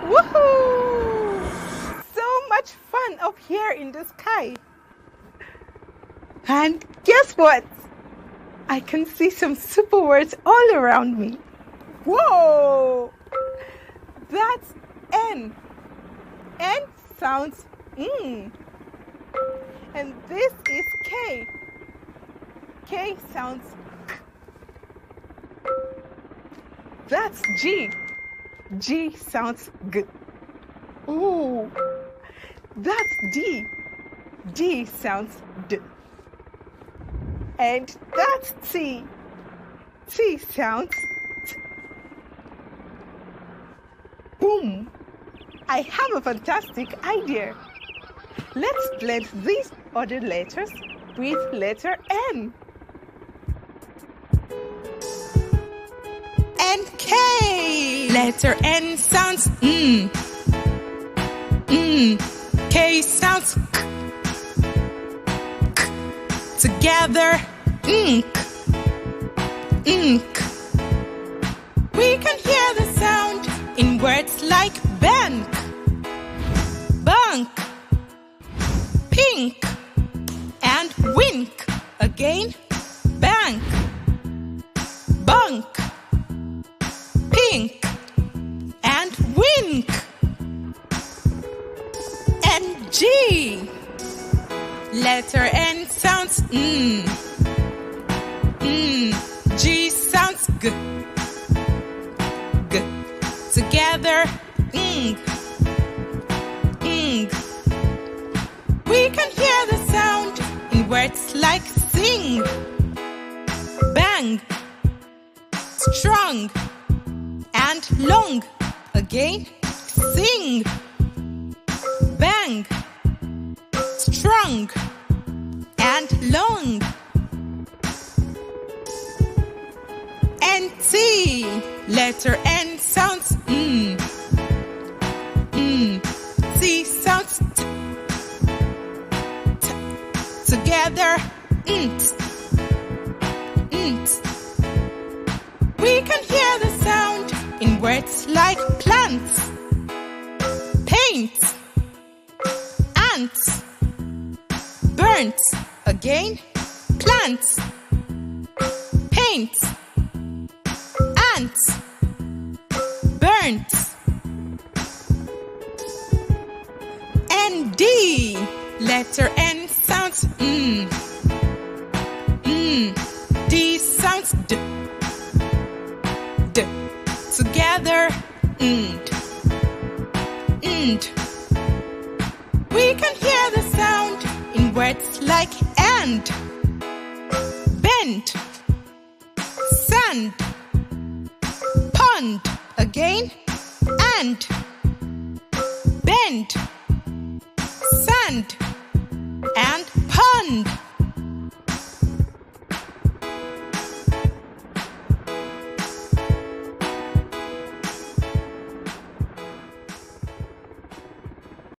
Woohoo! So much fun up here in the sky. And guess what? I can see some super words all around me. Whoa! That's N. N sounds mm. And this is K. K sounds k. That's G. G sounds g. Ooh. That's D. D sounds d. And that's T. T sounds t. Boom! I have a fantastic idea. Let's blend these other letters with letter N. And K. Letter N sounds mm. Mm. K sounds k. K. Together, ink. Ink. We can hear the sound in words like bank, bunk, pink, and wink. Again, bank, bunk, pink, and wink. And G. Letter N sounds mm. Mm. G sounds g. G. Together, ing. Ing. We can hear the sound in words like sing, bang, strong, and long. Again, sing, bang, strong, and long. And T. Letter N sounds mm. Mm. T sounds t. T. Together, nt. Nt. We can hear the sound in words like plants, paint, ants, burnt. Again, plants, paint, ants, burnt. And D. Letter N sounds mm. Mm. D sounds d. D. Together, nd. Nd. We can hear the sound in words like and, bent, sand, pond. Again, and, bend, sand,